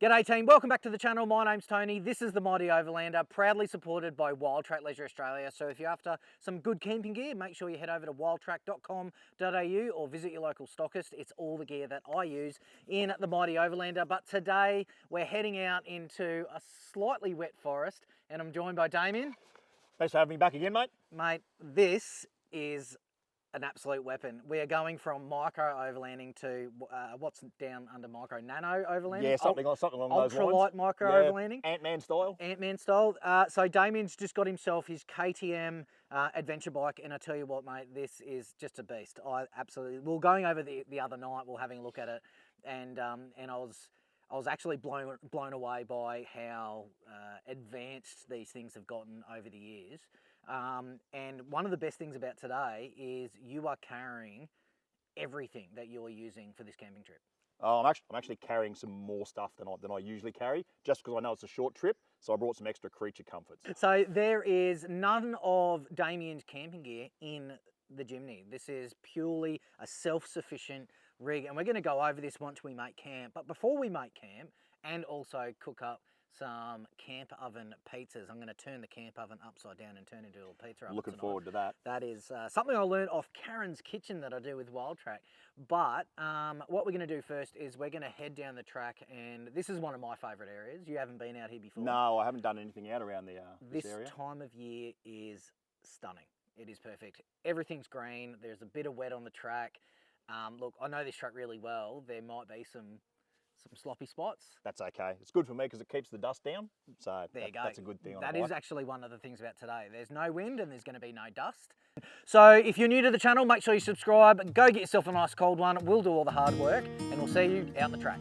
G'day team, welcome back to the channel. My name's Tony. This is the Mighty Overlander, proudly supported by Wild Track Leisure Australia. So if you're after some good camping gear, make sure you head over to wildtrack.com.au or visit your local stockist. It's all the gear that I use in the Mighty Overlander. But today we're heading out into a slightly wet forest and I'm joined by Damien. Thanks for having me back again, mate. Mate, this is an absolute weapon. We are going from micro overlanding to what's down under micro nano overlanding. Yeah, something along those lines. Ultralight micro overlanding. Ant-Man style. Ant-Man style. So Damien's just got himself his KTM adventure bike, and I tell you what, mate, this is just a beast. I absolutely. We were going over the other night. We were having a look at it, and I was actually blown away by how advanced these things have gotten over the years. And one of the best things about today is you are carrying everything that you're using for this camping trip. Oh, I'm actually carrying some more stuff than I usually carry, just because I know it's a short trip. So I brought some extra creature comforts. So there is none of Damien's camping gear in the Jimny. This is purely a self-sufficient rig, and we're going to go over this once we make camp. But before we make camp and also cook up some camp oven pizzas, I'm going to turn the camp oven upside down and turn it into a pizza oven. Looking forward to that. That is something I learned off Karen's kitchen that I do with Wild Track. But what we're going to do first is we're going to head down the track, and this is one of my favourite areas. You haven't been out here before. No, I haven't done anything out around this area. This time of year is stunning. It is perfect. Everything's green. There's a bit of wet on the track. Look, I know this track really well. There might be some sloppy spots. That's okay. It's good for me because it keeps the dust down. So there you go. That's a good thing. That is actually one of the things about today. There's no wind and there's going to be no dust. So if you're new to the channel, make sure you subscribe. Go get yourself a nice cold one. We'll do all the hard work and we'll see you out in the track.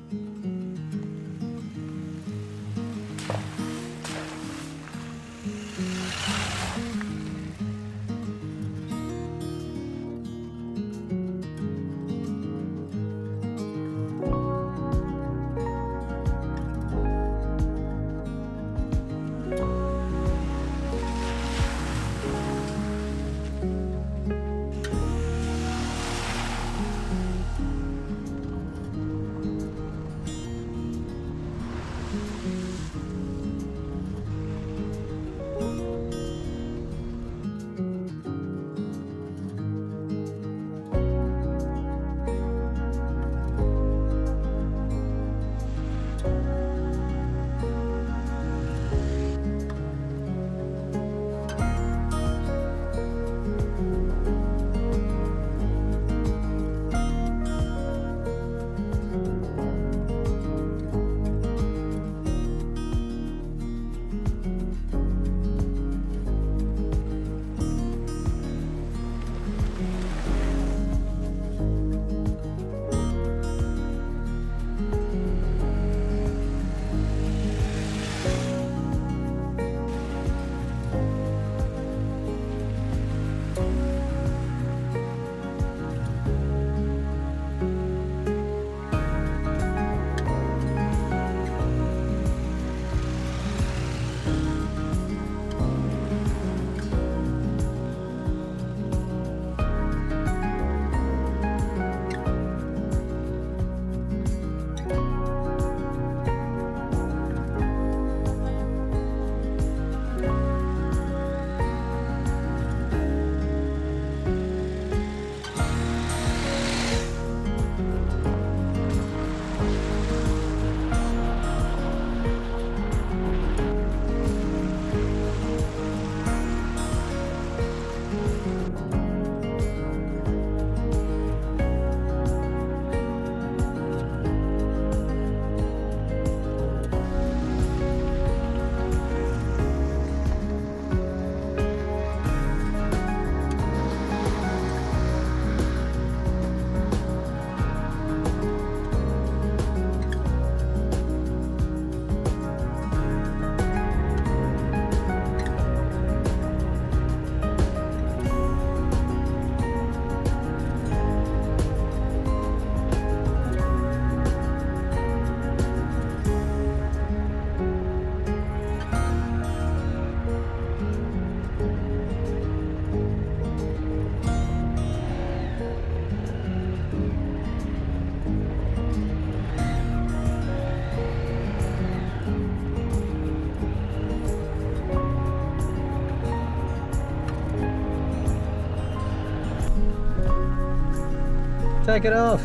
Take it off.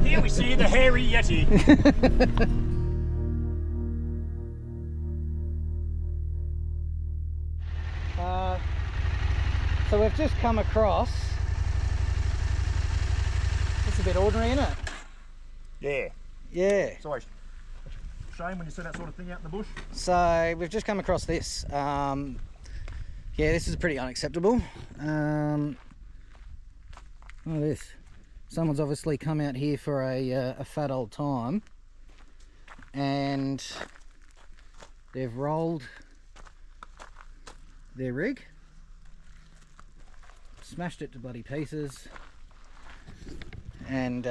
Here we see the hairy yeti. So we've just come across. It's a bit ordinary, isn't it? Yeah. Yeah. Sorry. Shame when you see that sort of thing out in the bush. So we've just come across this. Yeah, this is pretty unacceptable. Look at this. Someone's obviously come out here for a fat old time, and they've rolled their rig, smashed it to bloody pieces, and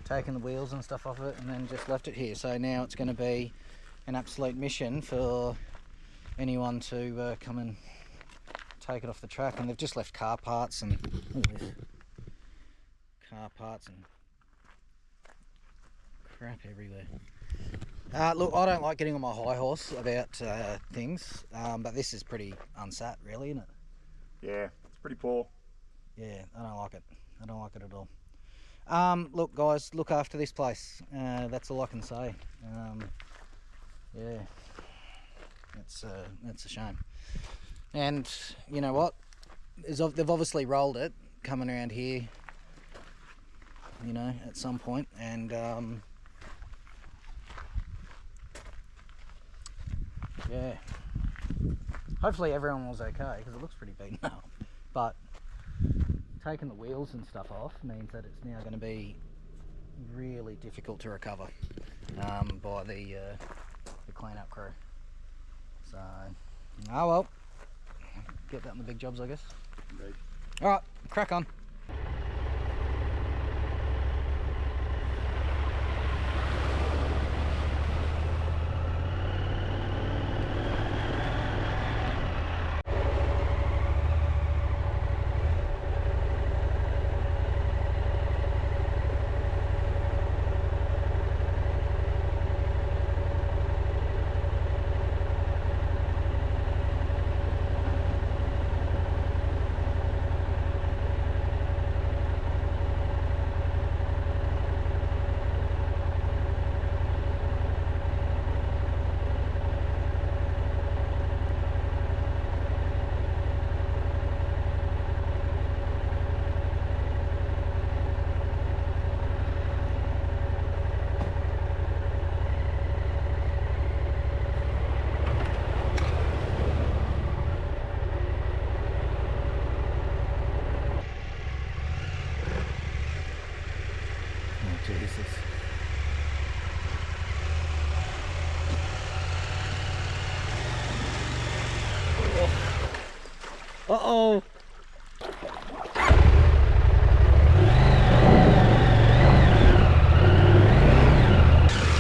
taken the wheels and stuff off it, and then just left it here. So now it's going to be an absolute mission for anyone to come and take it off the track. And they've just left car parts, and look at this, car parts and crap everywhere. Look, I don't like getting on my high horse about things, but this is pretty unsat, really, isn't it? Yeah, it's pretty poor. Yeah, I don't like it. I don't like it at all. Look, guys, look after this place. That's all I can say. Yeah, that's a shame. And you know what? They've obviously rolled it coming around here, you know, at some point, and yeah. Hopefully everyone was okay, because it looks pretty beaten up. But taking the wheels and stuff off means that it's now going to be really difficult to recover by the clean-up crew. So, oh well, get that in the big jobs, I guess. Indeed. All right, crack on. Jesus. Uh-oh.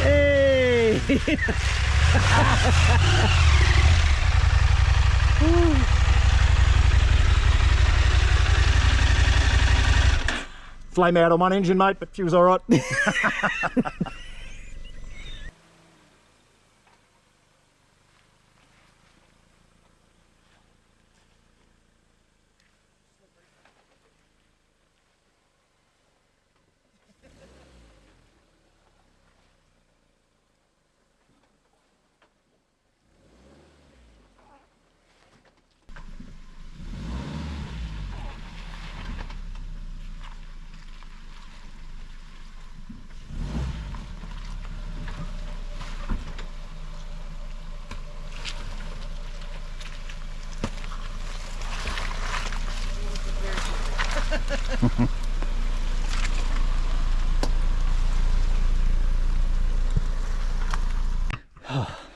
Hey! Flame out on one engine, mate, but she was all right.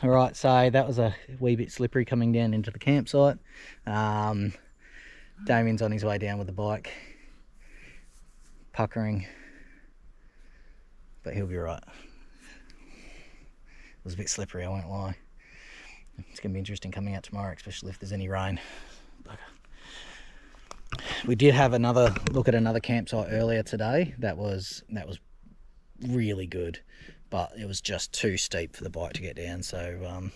All right, so that was a wee bit slippery coming down into the campsite. Damien's on his way down with the bike, puckering, but he'll be right. It was a bit slippery, I won't lie. It's going to be interesting coming out tomorrow, especially if there's any rain. We did have another look at another campsite earlier today. That was really good, but it was just too steep for the bike to get down. So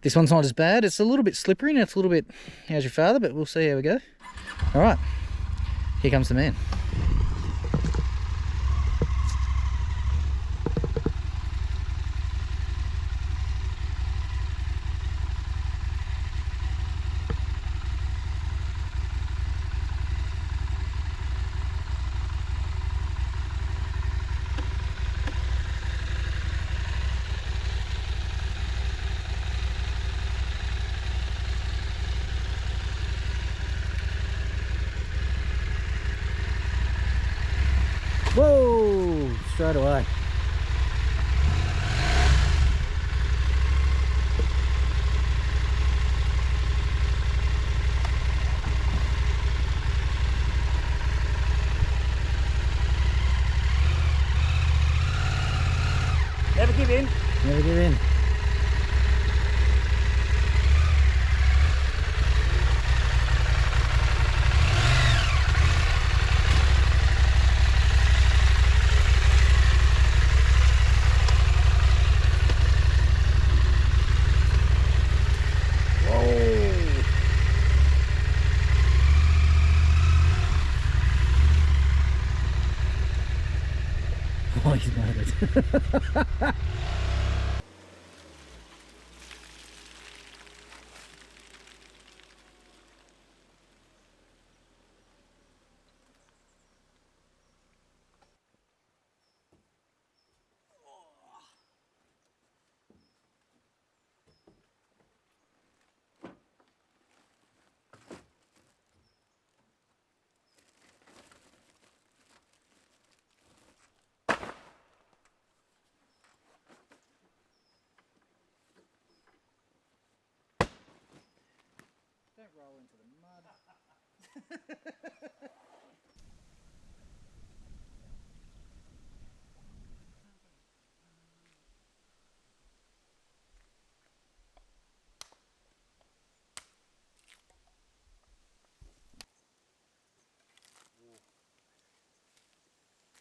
this one's not as bad. It's a little bit slippery and it's a little bit, how's your father, but we'll see how we go. All right, Here comes the man. Whoa! Straight away. Never give in. Never give in. Oh, he's made it. Don't roll into the mud.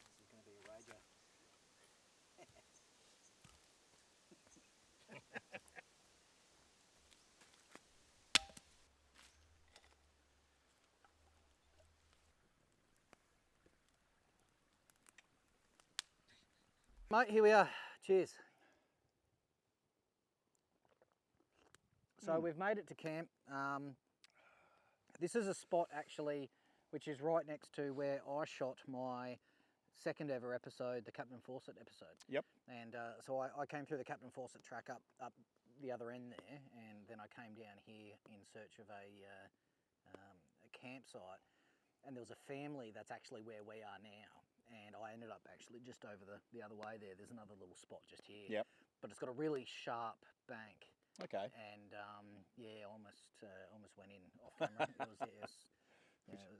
This is going to be a rager. Mate, here we are. Cheers. So we've made it to camp. This is a spot actually which is right next to where I shot my second ever episode, the Captain Fawcett episode. Yep. And so I came through the Captain Fawcett track up the other end there, and then I came down here in search of a campsite, and there was a family that's actually where we are now, and I ended up actually just over the other way there. There's another little spot just here. Yep. But it's got a really sharp bank. Okay. And yeah, almost went in off camera. It was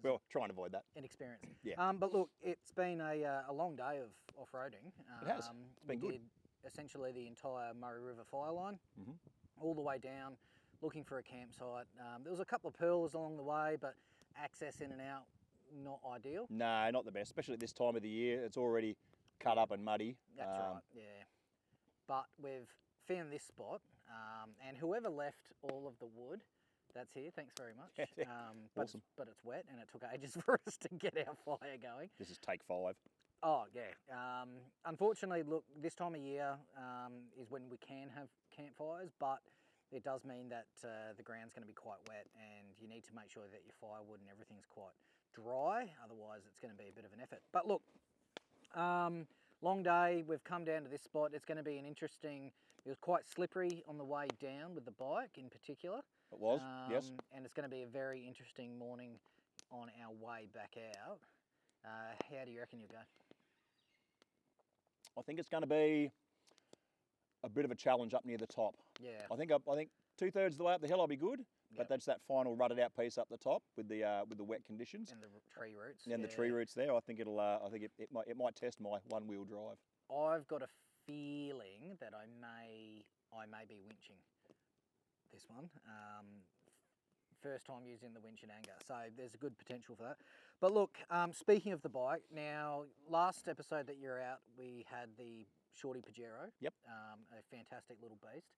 Well, try and avoid that. inexperienced. Yeah. But look, it's been a long day of off-roading. It has. It's been we good. did essentially the entire Murray River fire line, all the way down, looking for a campsite. There was a couple of pearls along the way, but access in and out, not ideal. No, not the best, especially at this time of the year. It's already cut up and muddy. That's right, yeah. But we've found this spot, and whoever left all of the wood, that's here. Thanks very much. Awesome. But it's wet, and it took ages for us to get our fire going. This is take 5. Oh yeah. Unfortunately, look, this time of year is when we can have campfires, but it does mean that the ground's going to be quite wet, and you need to make sure that your firewood and everything's quite dry. Otherwise, it's going to be a bit of an effort. But look, long day. We've come down to this spot. It's going to be an interesting. It was quite slippery on the way down with the bike, in particular. It was, yes. And it's going to be a very interesting morning on our way back out. How do you reckon you'll go? I think it's going to be a bit of a challenge up near the top. Yeah. I think 2/3 of the way up the hill I'll be good, but Yep. that's that final rutted out piece up the top with the wet conditions And the tree roots. and the tree roots there. I think it'll. I think it might test my one-wheel drive. I've got a feeling that I may be winching this one. First time using the winch in anger, so there's a good potential for that. But look, speaking of the bike, now last episode that you're out, we had the Shorty Pajero. Yep. A fantastic little beast,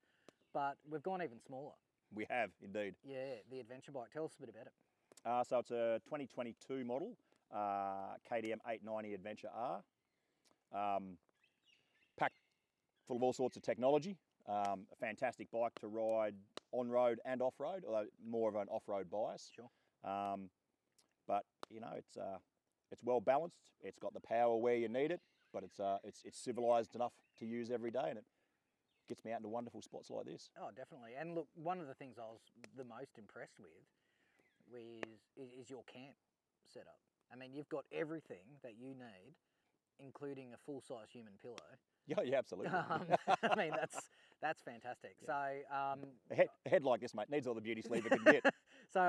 but we've gone even smaller. We have indeed. Yeah, the adventure bike. Tell us a bit about it. So it's a 2022 model. KTM 890 Adventure R. Packed full of all sorts of technology. A fantastic bike to ride on-road and off-road, although more of an off-road bias. Sure. But you know, it's well balanced. It's got the power where you need it, but it's civilized enough to use every day, and it gets me out into wonderful spots like this. Oh, definitely. And look, one of the things I was the most impressed with is your camp setup. I mean, you've got everything that you need, including a full-size human pillow. Yeah, absolutely. I mean, that's fantastic. Yeah. So A head like this, mate, needs all the beauty sleep it can get. So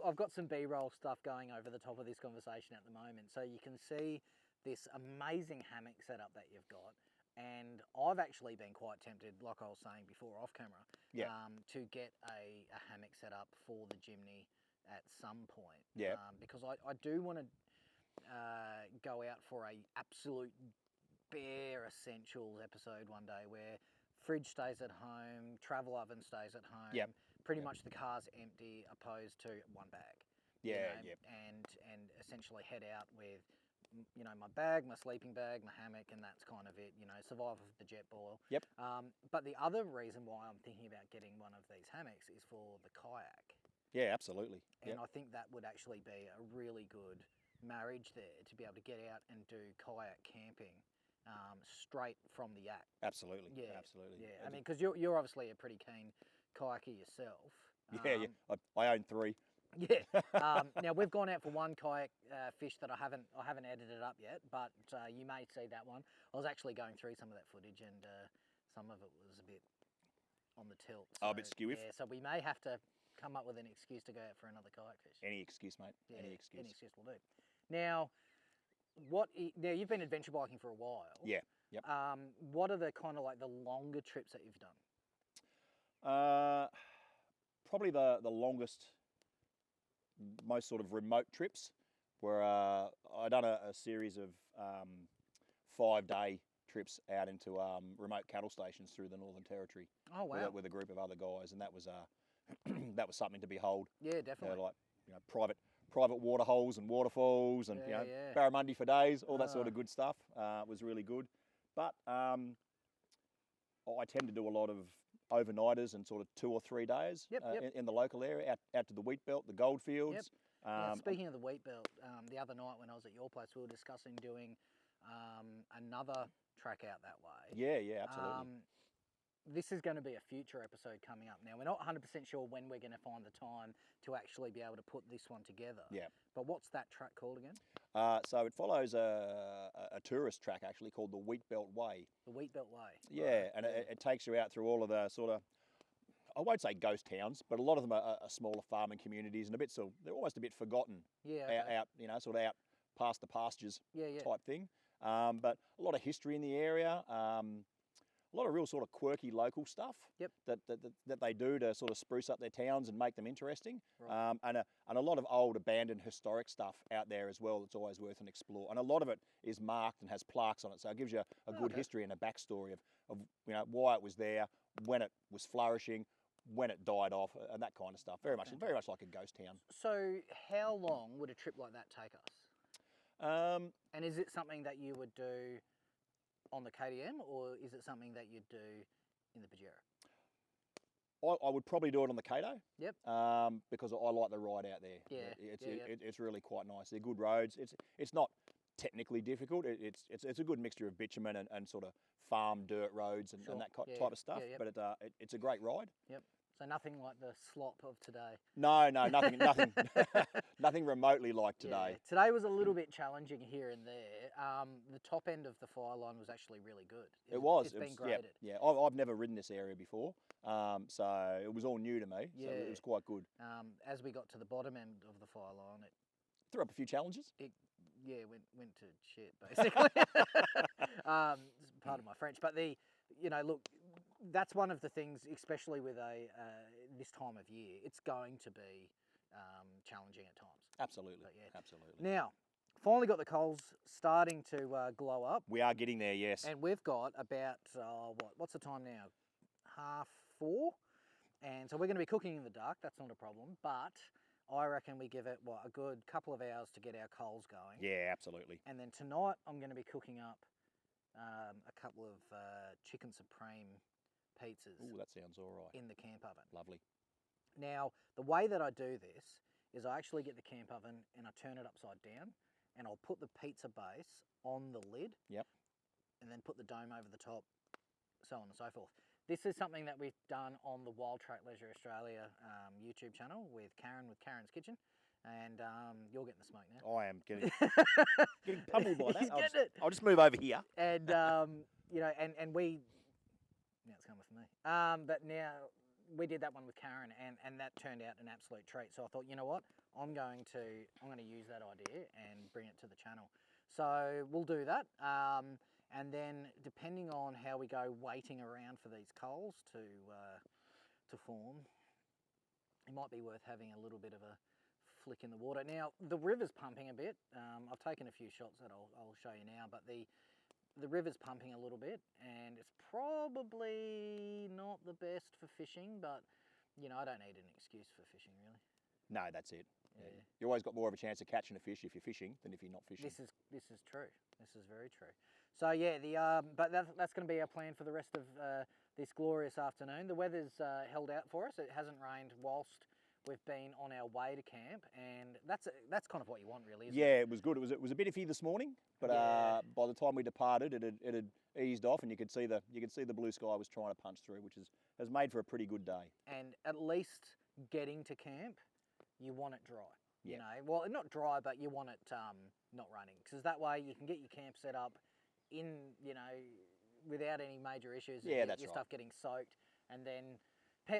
I've got some B-roll stuff going over the top of this conversation at the moment. So you can see this amazing hammock setup that you've got. And I've actually been quite tempted, like I was saying before off camera, Yeah. to get a hammock set up for the Jimny at some point. Yeah. Because I do want to go out for a absolute bare essentials episode one day where fridge stays at home, travel oven stays at home. Yep. Pretty much the car's empty opposed to one bag. Yeah, you know, yep. And essentially head out with, you know, my bag, my sleeping bag, my hammock, and that's kind of it. You know, survive of the jet boil. Yep. But the other reason why I'm thinking about getting one of these hammocks is for the kayak. Yeah, absolutely. And Yep. I think that would actually be a really good marriage there to be able to get out and do kayak camping straight from the yak. Absolutely. Yeah, Absolutely. Yeah, I mean, because you're obviously a pretty keen kayaker yourself. Yeah. I own 3. Yeah. Now we've gone out for one kayak fish that I haven't edited up yet, but you may see that one. I was actually going through some of that footage, and some of it was a bit on the tilt. Oh, a bit skewiff. Yeah, so we may have to come up with an excuse to go out for another kayak fish. Any excuse, mate. Yeah, Any excuse. Any excuse will do. Now, now you've been adventure biking for a while. Yeah. Yep. What are the kind of like the longer trips that you've done? Probably the longest, most sort of remote trips where I done a series of 5-day trips out into remote cattle stations through the Northern Territory. Oh wow! With a group of other guys, and that was that was something to behold. Yeah, definitely. Like private water holes and waterfalls, and Yeah. barramundi for days, all that sort of good stuff. Was really good, but I tend to do a lot of overnighters and sort of 2 or 3 days in the local area, out to the wheat belt, the goldfields. Yep. Now, speaking of the wheat belt, the other night when I was at your place, we were discussing doing another track out that way. Yeah, absolutely. This is going to be a future episode coming up. Now, we're not 100% sure when we're going to find the time to actually be able to put this one together. Yeah. But what's that track called again? So it follows a tourist track actually called the Wheat Belt Way. The Wheat Belt Way. Yeah, Right. and it takes you out through all of the sort of, I won't say ghost towns, but a lot of them are smaller farming communities and they're almost a bit forgotten. Yeah. Okay. Out, sort of out past the pastures Yeah. type thing. But a lot of history in the area. A lot of real sort of quirky local stuff. Yep. That they do to sort of spruce up their towns and make them interesting. Right. And a lot of old abandoned historic stuff out there as well that's always worth an explore. And a lot of it is marked and has plaques on it, so it gives you a good history and a backstory of why it was there, when it was flourishing, when it died off, and that kind of stuff. Very much like a ghost town. So how long would a trip like that take us? And is it something that you would do on the KTM, or is it something that you'd do in the Pajero? I would probably do it on the Kato. Yep. Because I like the ride out there. Yeah. It's really quite nice. They're good roads. It's not technically difficult. It's a good mixture of bitumen and sort of farm dirt roads and that type of stuff. Yeah. But it's a great ride. Yep. So nothing like the slop of today. No, nothing, nothing remotely like today. Yeah. Today was a little bit challenging here and there. The top end of the fire line was actually really good. It's been graded. Yeah. I've never ridden this area before, so it was all new to me. Yeah. So it was quite good. As we got to the bottom end of the fire line, it threw up a few challenges. Went to shit basically. Pardon my French, but look, that's one of the things, especially with this time of year, it's going to be challenging at times. Absolutely. But yeah. Absolutely. Now, finally got the coals starting to glow up. We are getting there, yes. And we've got about, what's the time now? 3:30. And so we're going to be cooking in the dark. That's not a problem. But I reckon we give it, what, a good couple of hours to get our coals going. Yeah, absolutely. And then tonight I'm going to be cooking up a couple of chicken supreme pizzas Oh, that sounds all right. in the camp oven. Lovely. Now, the way that I do this is I actually get the camp oven and I turn it upside down and I'll put the pizza base on the lid. Yep. And then put the dome over the top, so on and so forth. This is something that we've done on the Wild Track Leisure Australia YouTube channel with Karen's Kitchen. And you're getting the smoke now. I am getting pummeled by that. He's getting it. I'll just move over here. And, you know, and we, now it's coming for me. But now we did that one with Karen and that turned out an absolute treat. So I thought, you know what, I'm going to use that idea and bring it to the channel. So we'll do that. And then depending on how we go waiting around for these coals to form, it might be worth having a little bit of a flick in the water. Now, the river's pumping a bit. I've taken a few shots that I'll show you now, but the river's pumping a little bit and it's probably not the best for fishing, but you know, I don't need an excuse for fishing really. No, that's it. Yeah. You always got more of a chance of catching a fish if you're fishing than if you're not fishing. This is true. This is very true. So yeah, but that's going to be our plan for the rest of this glorious afternoon. The weather's held out for us. It hasn't rained whilst we've been on our way to camp, and that's kind of what you want, really. Isn't Yeah, it? it was good. It was a bit iffy this morning, but Yeah. by the time we departed, it had eased off, and you could see the blue sky was trying to punch through, which has made for a pretty good day. And at least getting to camp, you want it dry. Yeah. You know, well, not dry, but you want it not raining, because that way you can get your camp set up in, you know, without any major issues. Yeah, that's your right. stuff getting soaked, and then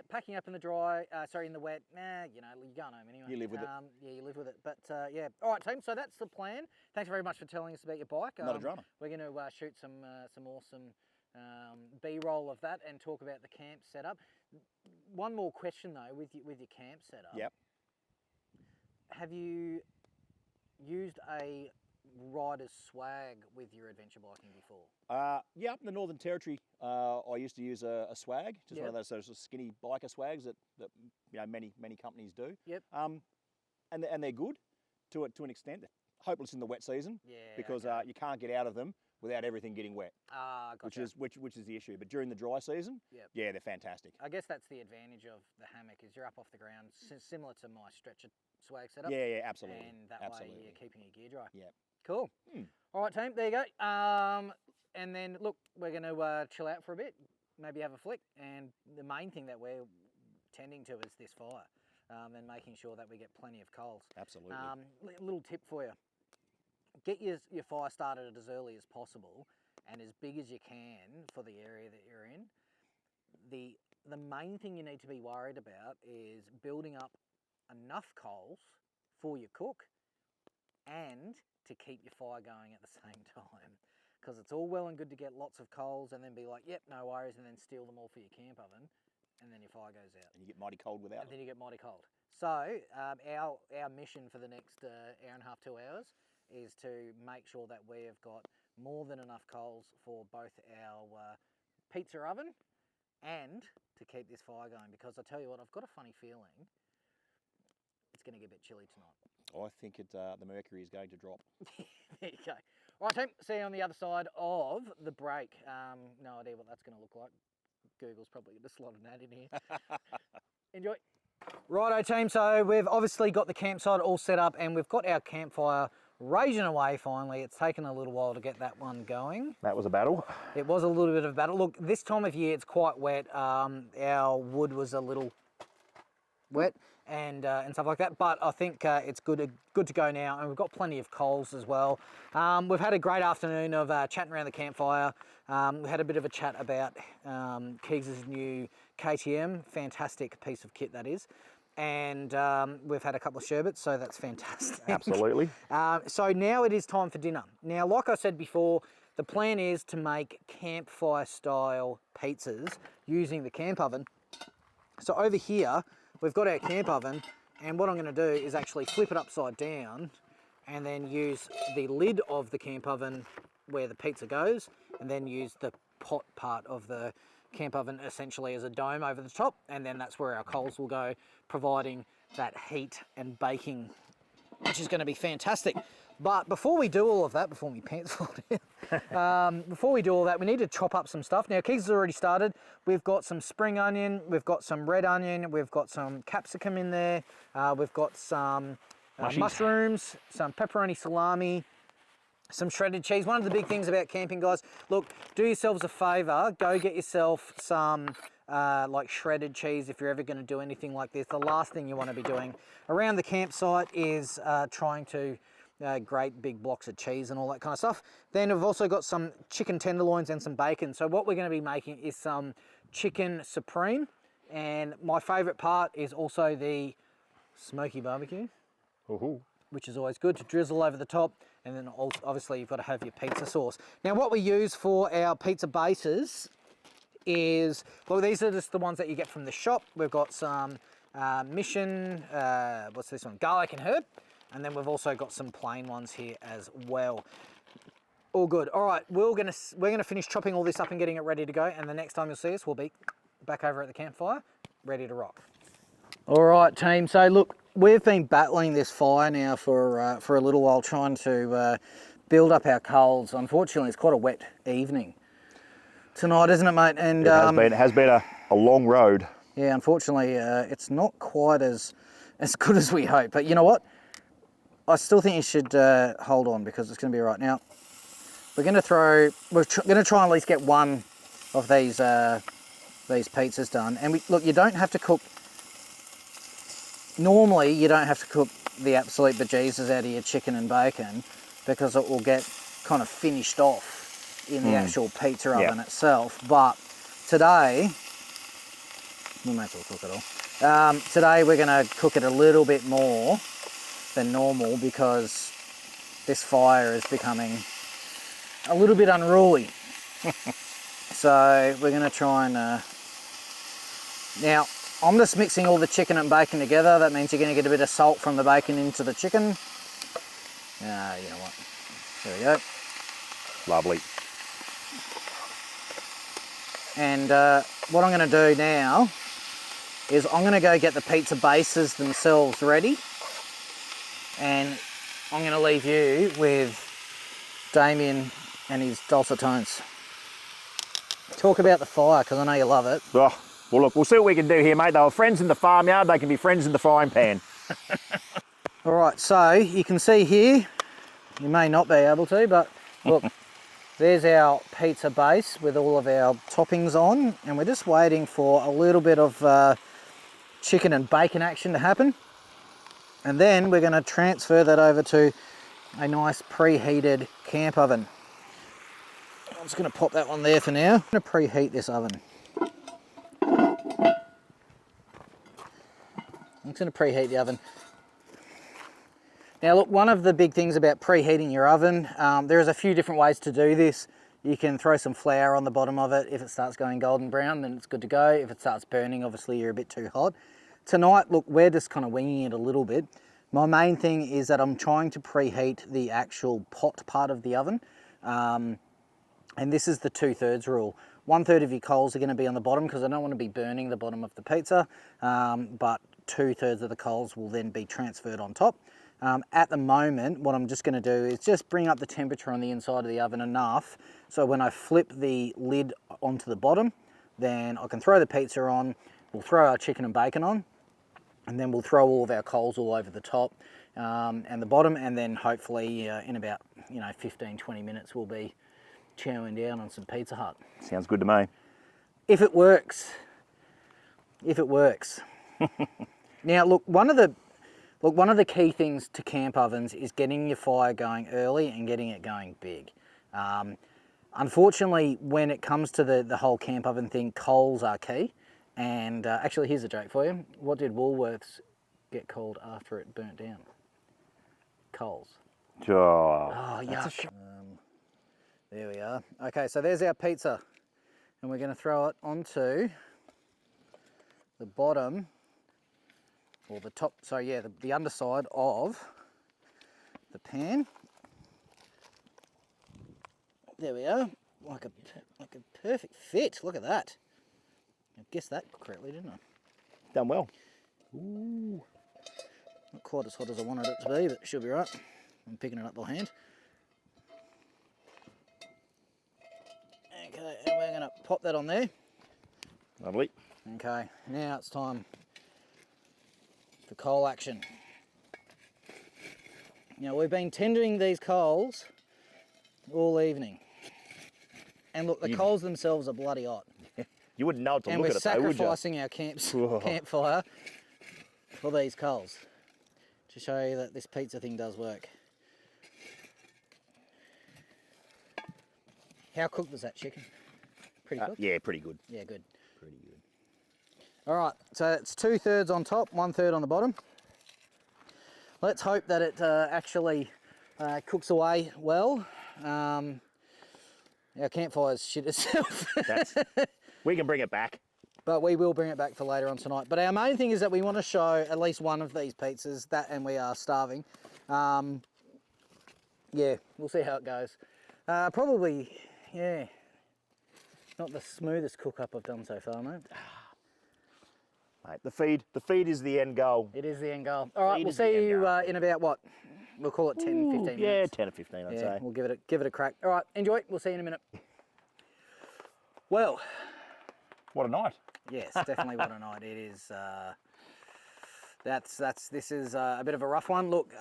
packing up in the dry, in the wet. You know, you're going home anyway. You live with it. Yeah, you live with it. But yeah, all right, team. So that's the plan. Thanks very much for telling us about your bike. Not a drama. We're going to shoot some awesome B-roll of that and talk about the camp setup. One more question though, with your camp setup. Yep. Have you used a rider's swag with your adventure biking before? Yeah, up in the Northern Territory, I used to use a swag, just one of Yep. those skinny biker swags that you know many companies do. Yep. And they're good to an extent. They're hopeless in the wet season Yeah. because okay. you can't get out of them without everything getting wet, Gotcha. which is the issue. But during the dry season, Yep. yeah, they're fantastic. I guess that's the advantage of the hammock is you're up off the ground, similar to my stretcher swag setup. Yeah, absolutely. And that absolutely. way you're keeping your gear dry. Yep. Cool. Hmm. All right, team. There you go. And then look, we're going to chill out for a bit, maybe have a flick. And the main thing that we're tending to is this fire, and making sure that we get plenty of coals. Absolutely. Little tip for you: get your fire started as early as possible and as big as you can for the area that you're in. The main thing you need to be worried about is building up enough coals for your cook and to keep your fire going at the same time. Because it's all well and good to get lots of coals and then be like, yep, no worries, and then steal them all for your camp oven, and then your fire goes out. And you get mighty cold without And it. then you get mighty cold. So our mission for the next hour and a half, 2 hours, is to make sure that we have got more than enough coals for both our pizza oven and to keep this fire going. Because I tell you what, I've got a funny feeling it's going to get a bit chilly tonight. I think the mercury is going to drop. There you go. All right, team. See you on the other side of the break. No idea what that's going to look like. Google's probably going to slot an ad in here. Enjoy. Righto, team. So we've obviously got the campsite all set up and we've got our campfire raging away finally. It's taken a little while to get that one going. That was a battle. It was a little bit of a battle. Look, this time of year it's quite wet. Our wood was a little wet and stuff like that, but I think it's good to go now, and we've got plenty of coals as well. We've had a great afternoon of chatting around the campfire. We had a bit of a chat about Keegs' new KTM, fantastic piece of kit that is, and we've had a couple of sherbets, so that's fantastic. Absolutely. So now it is time for dinner. Now, like I said before, the plan is to make campfire style pizzas using the camp oven. So over here, we've got our camp oven, and what I'm going to do is actually flip it upside down and then use the lid of the camp oven where the pizza goes, and then use the pot part of the camp oven essentially as a dome over the top, and then that's where our coals will go, providing that heat and baking, which is going to be fantastic. But before we do all of that, before my pants fall down, before we do all that, we need to chop up some stuff. Now, Keeks has already started. We've got some spring onion, we've got some red onion, we've got some capsicum in there, we've got some mushrooms, some pepperoni salami, some shredded cheese. One of the big things about camping, guys, look, do yourselves a favour, go get yourself some like shredded cheese if you're ever going to do anything like this. The last thing you want to be doing around the campsite is trying to grate big blocks of cheese and all that kind of stuff. Then we've also got some chicken tenderloins and some bacon. So what we're going to be making is some chicken supreme, and my favourite part is also the smoky barbecue. Ooh. Which is always good to drizzle over the top. And then also, obviously you've got to have your pizza sauce. Now what we use for our pizza bases is, well, these are just the ones that you get from the shop. We've got some Mission, what's this one? Garlic and herb. And then we've also got some plain ones here as well. All good. All right, we're gonna finish chopping all this up and getting it ready to go. And the next time you'll see us, we'll be back over at the campfire, ready to rock. All right, team. So look, we've been battling this fire now for a little while, trying to build up our coals. Unfortunately, it's quite a wet evening tonight, isn't it, mate? And It has been a long road. yeah, unfortunately, it's not quite as good as we hope. But you know what? I still think you should hold on, because it's going to be right. Now, we're going to try and at least get one of these pizzas done. And look, you don't have to cook. Normally, you don't have to cook the absolute bejesus out of your chicken and bacon, because it will get kind of finished off in the actual pizza oven itself. But today, we may as well cook it all. Today we're going to cook it a little bit more than normal, because this fire is becoming a little bit unruly. So we're going to try and now I'm just mixing all the chicken and bacon together. That means you're going to get a bit of salt from the bacon into the chicken. You know what, there we go. Lovely. And what I'm going to do now is I'm going to go get the pizza bases themselves ready, and I'm going to leave you with Damien and his dulcet tones. Talk about the fire, because I know you love it. Oh, well, look, we'll see what we can do here, mate. They were friends in the farmyard. They can be friends in the frying pan. All right, so you can see here, you may not be able to, but look, there's our pizza base with all of our toppings on, and we're just waiting for a little bit of chicken and bacon action to happen. And then we're going to transfer that over to a nice preheated camp oven. I'm just going to pop that one there for now. I'm going to preheat this oven. I'm just going to preheat the oven. Now look, one of the big things about preheating your oven, there's a few different ways to do this. You can throw some flour on the bottom of it. If it starts going golden brown, then it's good to go. If it starts burning, obviously you're a bit too hot. Tonight, look, we're just kind of winging it a little bit. My main thing is that I'm trying to preheat the actual pot part of the oven. And this is the 2/3 rule. 1/3 of your coals are going to be on the bottom, because I don't want to be burning the bottom of the pizza, but 2/3 of the coals will then be transferred on top. At the moment, what I'm just going to do is just bring up the temperature on the inside of the oven enough so when I flip the lid onto the bottom, then I can throw the pizza on, we'll throw our chicken and bacon on, and then we'll throw all of our coals all over the top and the bottom, and then hopefully in about 15-20 minutes we'll be chowing down on some Pizza Hut. Sounds good to me. If it works. If it works. Now look, one of the key things to camp ovens is getting your fire going early and getting it going big. Unfortunately, when it comes to the whole camp oven thing, coals are key. And actually, here's a joke for you. What did Woolworths get called after it burnt down? Coals. Oh, yuck. There we are. Okay, so there's our pizza. And we're going to throw it onto the bottom, or the top, so yeah, the underside of the pan. There we are, like a perfect fit. Look at that. I guessed that correctly, didn't I? Done well. Ooh. Not quite as hot as I wanted it to be, but it should be right. I'm picking it up by hand. Okay, and we're going to pop that on there. Lovely. Okay, now it's time for coal action. Now, we've been tendering these coals all evening. And look, the coals themselves are bloody hot. You wouldn't know it to And look we're at it though, would you? sacrificing our campfire for these coals to show you that this pizza thing does work. How cooked was that chicken? Pretty cooked? Yeah, pretty good. Yeah, good. Pretty good. All right, so it's 2/3 on top, 1/3 on the bottom. Let's hope that it actually cooks away well. Our campfire's shit itself. We can bring it back. But we will bring it back for later on tonight. But our main thing is that we want to show at least one of these pizzas, and we are starving. Yeah, we'll see how it goes. Probably, yeah, not the smoothest cook up I've done so far, mate. Mate, the feed is the end goal. It is the end goal. All right, we'll see you in about what? We'll call it 10, 15 minutes. Yeah, 10 or 15, I'd Yeah, say. we'll give it a crack. All right, enjoy. We'll see you in a minute. Well, what a night. yes, definitely what a night. It is. This is a bit of a rough one. Look,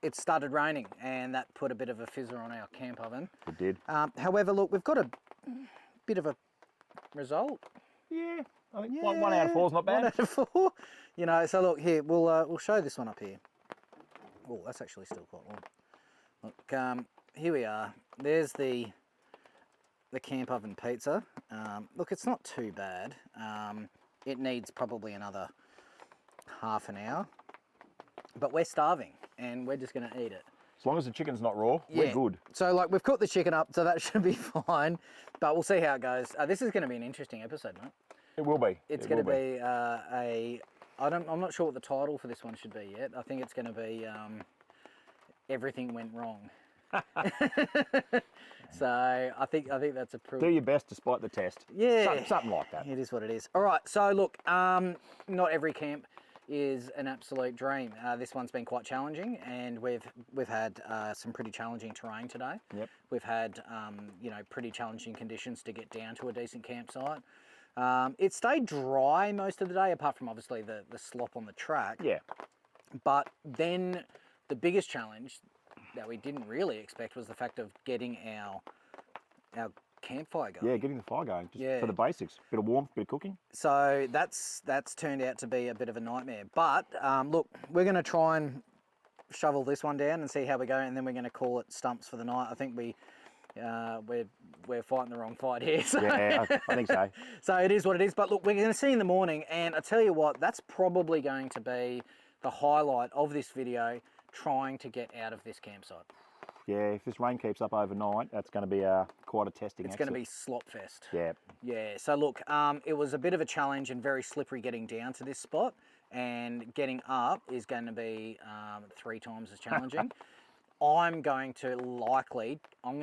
it started raining, and that put a bit of a fizzer on our camp oven. It did. However, look, we've got a bit of a result. Yeah, I think one out of 4 is not bad. 1 out of 4. You know, so look here, we'll show this one up here. Oh, that's actually still quite warm. Look, here we are. There's the camp oven pizza. Look, it's not too bad. It needs probably another half an hour, but we're starving and we're just going to eat it. As long as the chicken's not raw, we're good. So like we've cooked the chicken up, so that should be fine, but we'll see how it goes. This is going to be an interesting episode, mate. It will be. It's going to be I'm not sure what the title for this one should be yet. I think it's going to be Everything Went Wrong. So I think that's a Do your best despite the test. Yeah, something like that. It is what it is. All right, so look, not every camp is an absolute dream. This one's been quite challenging, and we've had some pretty challenging terrain today. Yep. We've had pretty challenging conditions to get down to a decent campsite. It stayed dry most of the day, apart from obviously the slop on the track. Yeah. But then the biggest challenge that we didn't really expect was the fact of getting our campfire going. Yeah, getting the fire going, just for the basics. Bit of warmth, bit of cooking. So that's turned out to be a bit of a nightmare. But look, we're going to try and shovel this one down and see how we go, and then we're going to call it stumps for the night. I think we're fighting the wrong fight here. So. Yeah, I think so. So it is what it is. But look, we're going to see in the morning, and I tell you what, that's probably going to be the highlight of this video, trying to get out of this campsite. Yeah, if this rain keeps up overnight, that's going to be quite a testing It's exit. going to be slop fest. Yeah. Yeah, so look, it was a bit of a challenge and very slippery getting down to this spot, and getting up is going to be 3 times as challenging. I'm going to winch. I'm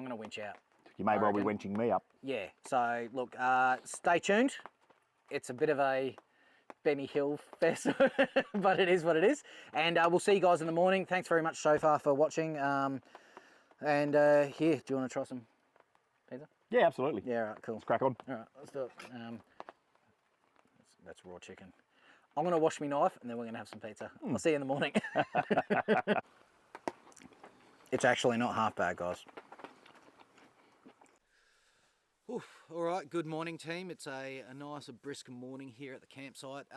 going to winch out. You may well be winching me up. Yeah, so look, stay tuned. It's a bit of a Benny Hill fest, but it is what it is. And we'll see you guys in the morning. Thanks very much so far for watching. And here, do you want to try some pizza? Yeah, absolutely. Yeah, all right, cool. Let's crack on. All right, let's do it. That's raw chicken. I'm going to wash my knife and then we're going to have some pizza. I'll see you in the morning. It's actually not half bad, guys. Oof. All right, good morning, team. It's a nice, brisk morning here at the campsite.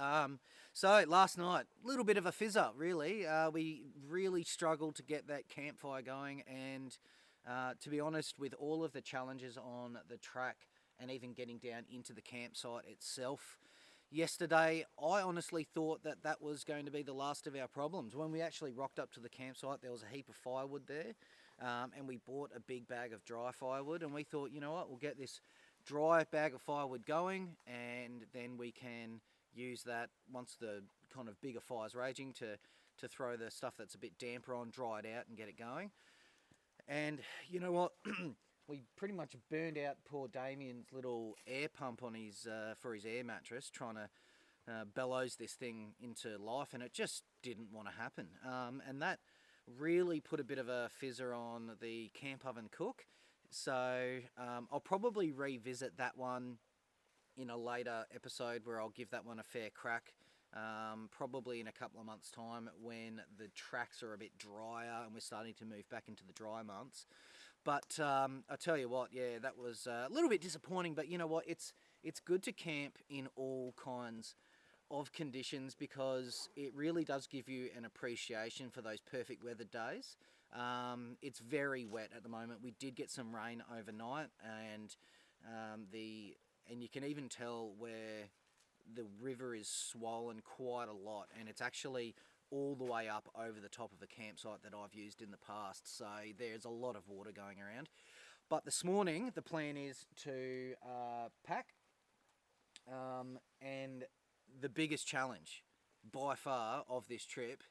So last night, a little bit of a fizzer, really. We really struggled to get that campfire going, and to be honest, with all of the challenges on the track and even getting down into the campsite itself, yesterday, I honestly thought that was going to be the last of our problems. When we actually rocked up to the campsite, there was a heap of firewood there. And we bought a big bag of dry firewood, and we thought, you know what, we'll get this dry bag of firewood going, and then we can use that once the kind of bigger fire's raging to throw the stuff that's a bit damper on, dry it out and get it going. And you know what, we pretty much burned out poor Damien's little air pump on his for his air mattress, trying to bellows this thing into life, and it just didn't want to happen. And that really put a bit of a fizzer on the camp oven cook. So I'll probably revisit that one in a later episode where I'll give that one a fair crack. Probably in a couple of months' time when the tracks are a bit drier and we're starting to move back into the dry months. But I tell you what, yeah, that was a little bit disappointing. But you know what? It's good to camp in all kinds of conditions because it really does give you an appreciation for those perfect weather days. It's very wet at the moment. We did get some rain overnight, and you can even tell where the river is swollen quite a lot, and it's actually all the way up over the top of the campsite that I've used in the past. So there's a lot of water going around. But this morning, the plan is to pack, and the biggest challenge by far of this trip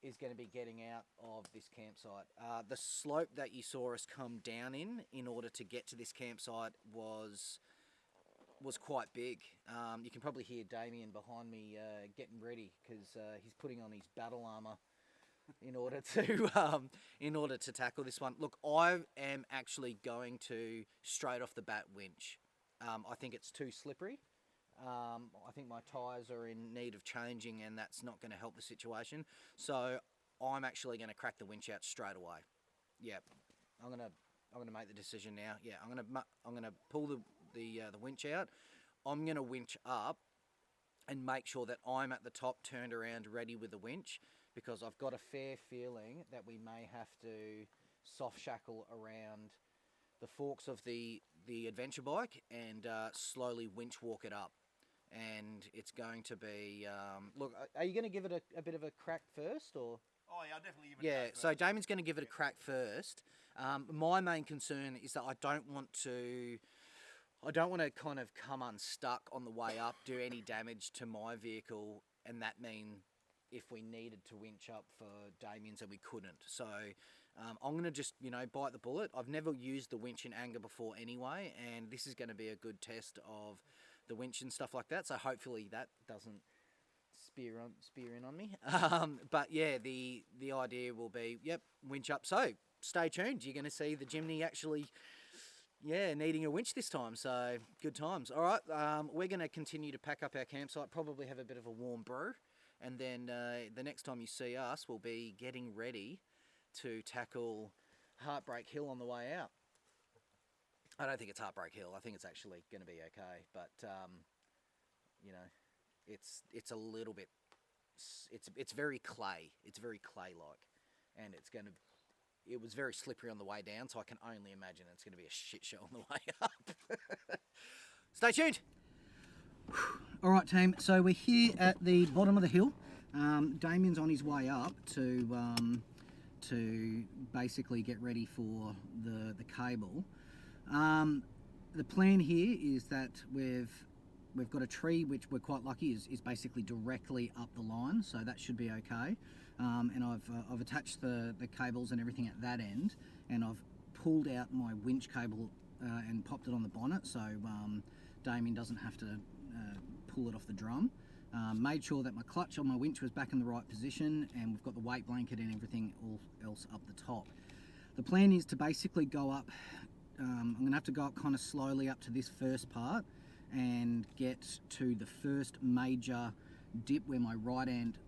is going to be getting out of this campsite. The slope that you saw us come down in order to get to this campsite was quite big. You can probably hear Damien behind me getting ready because he's putting on his battle armor in order to tackle this one. Look, I am actually going to straight off the bat winch. I think it's too slippery. I think my tyres are in need of changing, and that's not going to help the situation. So I'm actually going to crack the winch out straight away. Yeah, I'm gonna make the decision now. Yeah, I'm gonna pull the winch out. I'm gonna winch up and make sure that I'm at the top, turned around, ready with the winch, because I've got a fair feeling that we may have to soft shackle around the forks of the adventure bike and slowly winch walk it up. And it's going to be look. Are you going to give it a bit of a crack first, or? Oh yeah, I'll definitely give it a crack first. So Damien's going to give it a crack first. My main concern is that I don't want to kind of come unstuck on the way up, do any damage to my vehicle, and that mean if we needed to winch up for Damien's and we couldn't. So I'm going to just, bite the bullet. I've never used the winch in anger before anyway, and this is going to be a good test of the winch and stuff like that. So hopefully that doesn't spear in on me. But yeah, the idea will be, winch up. So stay tuned. You're going to see the Jimny actually, needing a winch this time. So good times. All right, we're going to continue to pack up our campsite, probably have a bit of a warm brew. And then the next time you see us, we'll be getting ready to tackle Heartbreak Hill on the way out. I don't think it's Heartbreak Hill. I think it's actually going to be okay. But, it's a little bit, it's very clay. It's very clay-like. And it was very slippery on the way down, so I can only imagine it's going to be a shit show on the way up. Stay tuned. All right, team. So we're here at the bottom of the hill. Damien's on his way up to basically get ready for the cable. The plan here is that we've got a tree which we're quite lucky is basically directly up the line, so that should be okay. And I've attached the cables and everything at that end, and I've pulled out my winch cable and popped it on the bonnet, so Damien doesn't have to pull it off the drum. Made sure that my clutch on my winch was back in the right position, and we've got the weight blanket and everything else up the top. The plan is to basically go up. I'm going to have to go up kind of slowly up to this first part and get to the first major dip where my right-hand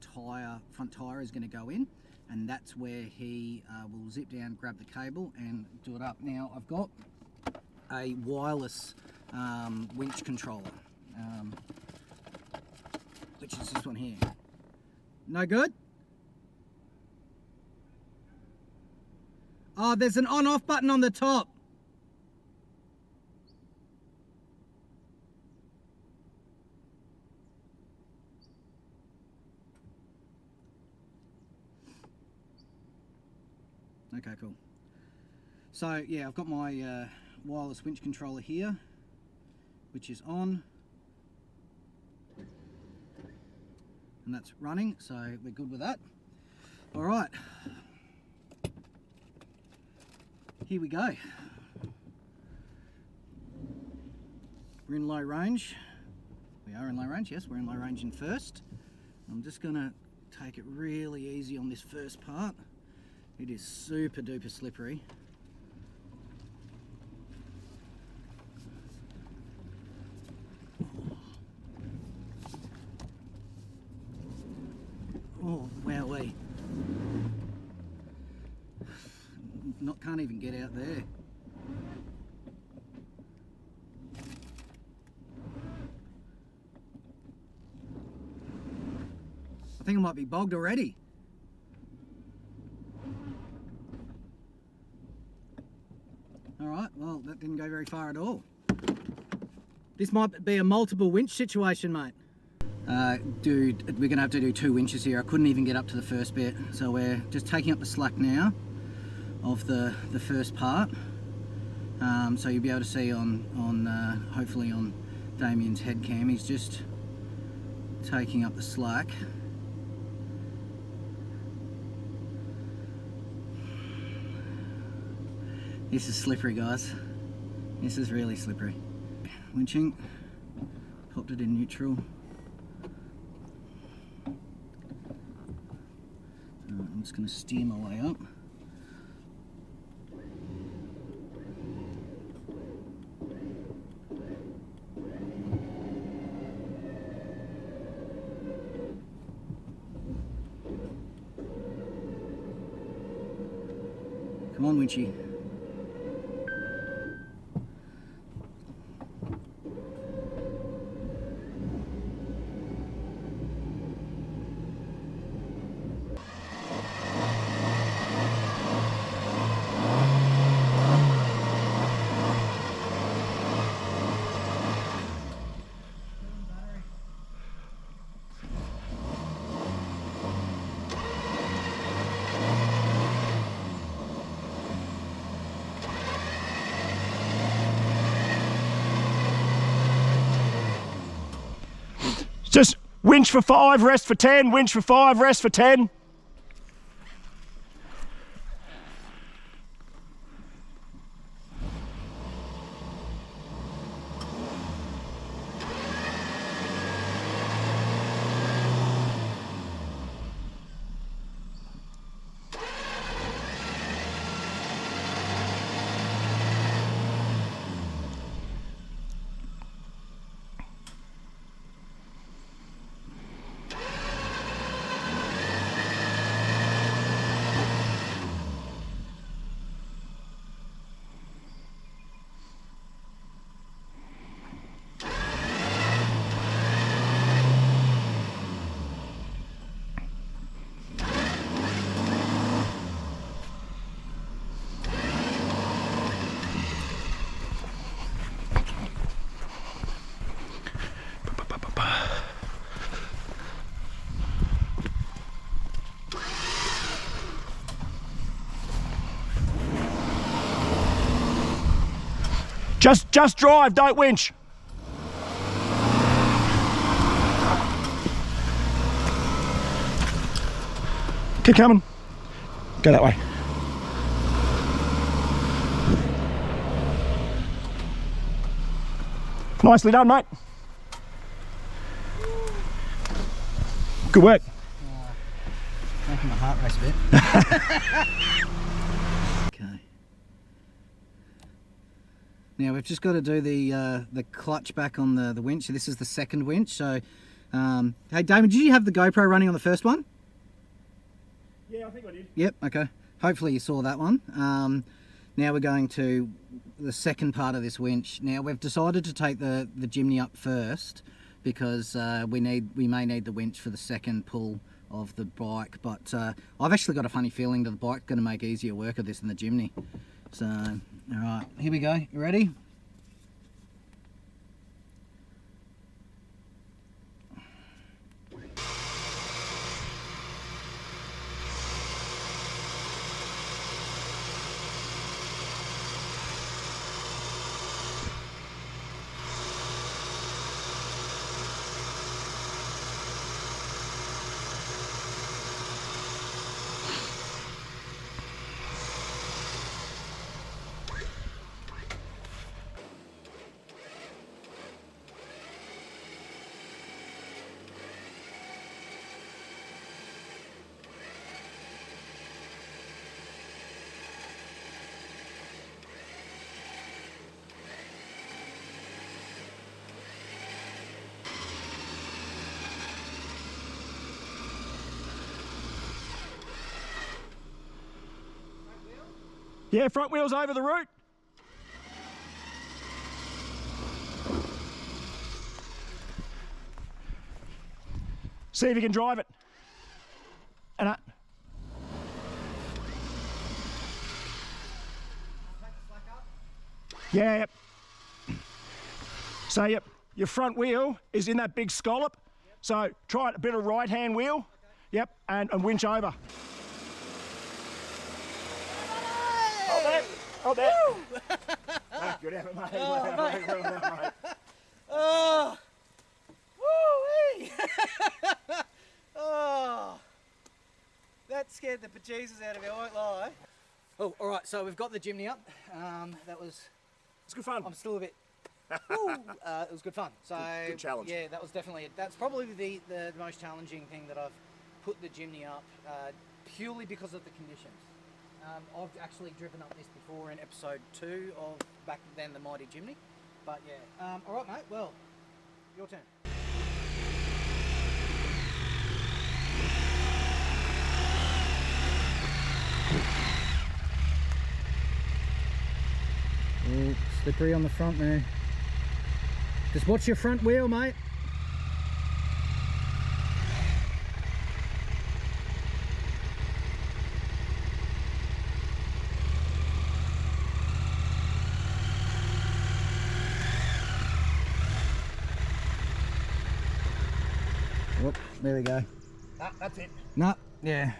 front tyre is going to go in, and that's where he will zip down, grab the cable and do it up. Now I've got a wireless winch controller, which is this one here. No good? Oh, there's an on-off button on the top. Okay, cool. So yeah, I've got my wireless winch controller here, which is on, and that's running, so we're good with that. All right, here we go. We're in low range. We are in low range, yes, we're in low range in first. I'm just gonna take it really easy on this first part. It is super duper slippery. Oh, wowee. Can't even get out there. I think I might be bogged already. Alright, well that didn't go very far at all. This might be a multiple winch situation, mate. Dude, we're going to have to do 2 winches here. I couldn't even get up to the first bit. So we're just taking up the slack now of the first part. So you'll be able to see on hopefully on Damien's head cam, he's just taking up the slack. This is slippery, guys. This is really slippery. Winching, popped it in neutral. I'm just going to steer my way up. Come on, Winchy. Just winch for 5, rest for 10, winch for 5, rest for 10. Just drive, don't winch. Keep coming. Go that way. Nicely done, mate. Good work. Making my heart race a bit. Okay. Now we've just got to do the clutch back on the winch. So this is the second winch. So, hey Damon, did you have the GoPro running on the first one? Yeah, I think I did. Yep. Okay. Hopefully you saw that one. Now we're going to the second part of this winch. Now we've decided to take the Jimny up first because we may need the winch for the second pull of the bike. But I've actually got a funny feeling that the bike's going to make easier work of this than the Jimny. So, all right, here we go. You ready? Yeah, front wheel's over the root. See if you can drive it. And up. Yeah, yep. So, yep, your front wheel is in that big scallop. So try a bit of right-hand wheel. Okay. Yep, and winch over. Hold that. Hold that. Good effort, mate. Oh, mate. Oh. Woo-wee. Oh. That scared the bejesus out of me, I won't lie. Oh, all right, so we've got the Jimny up. It's good fun. I'm still a bit... it was good fun. So good challenge. Yeah, that was definitely... That's probably the most challenging thing that I've put the Jimny up, purely because of the conditions. I've actually driven up this before in episode 2 of back then the Mighty Jimny. But yeah, all right, mate. Well, your turn. Oh, slippery on the front there. Just watch your front wheel, mate. Oh, there we go. Ah, that's it. No, yeah.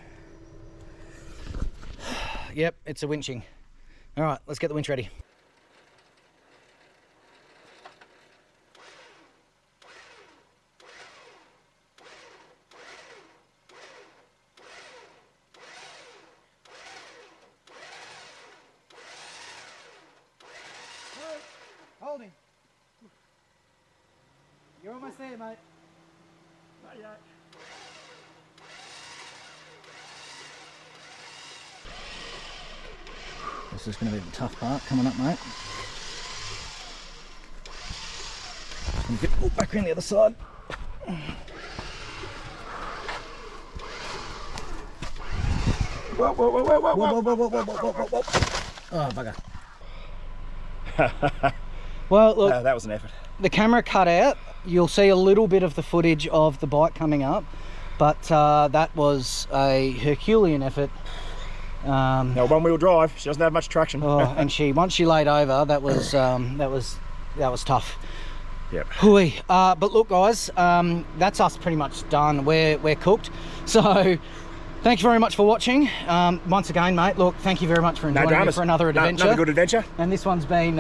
Yep, it's a winching. All right, let's get the winch ready. Hold him. You're almost there, mate. Not yet. This is going to be the tough part coming up, mate. Just get pulled back around the other side. Whoa, whoa, whoa, whoa, whoa, Whoa, whoa, whoa, whoa, whoa, whoa, whoa. Oh, bugger. Well, look, that was an effort. the camera cut out. You'll see a little bit of the footage of the bike coming up, but that was a Herculean effort. Now one-wheel drive. She doesn't have much traction. Oh, and once she laid over, that was tough. Yep. Hooey. But look, guys, that's us pretty much done. We're cooked. So, thank you very much for watching. Once again, mate. Look, thank you very much for joining me for another adventure. Another good adventure. And this one's been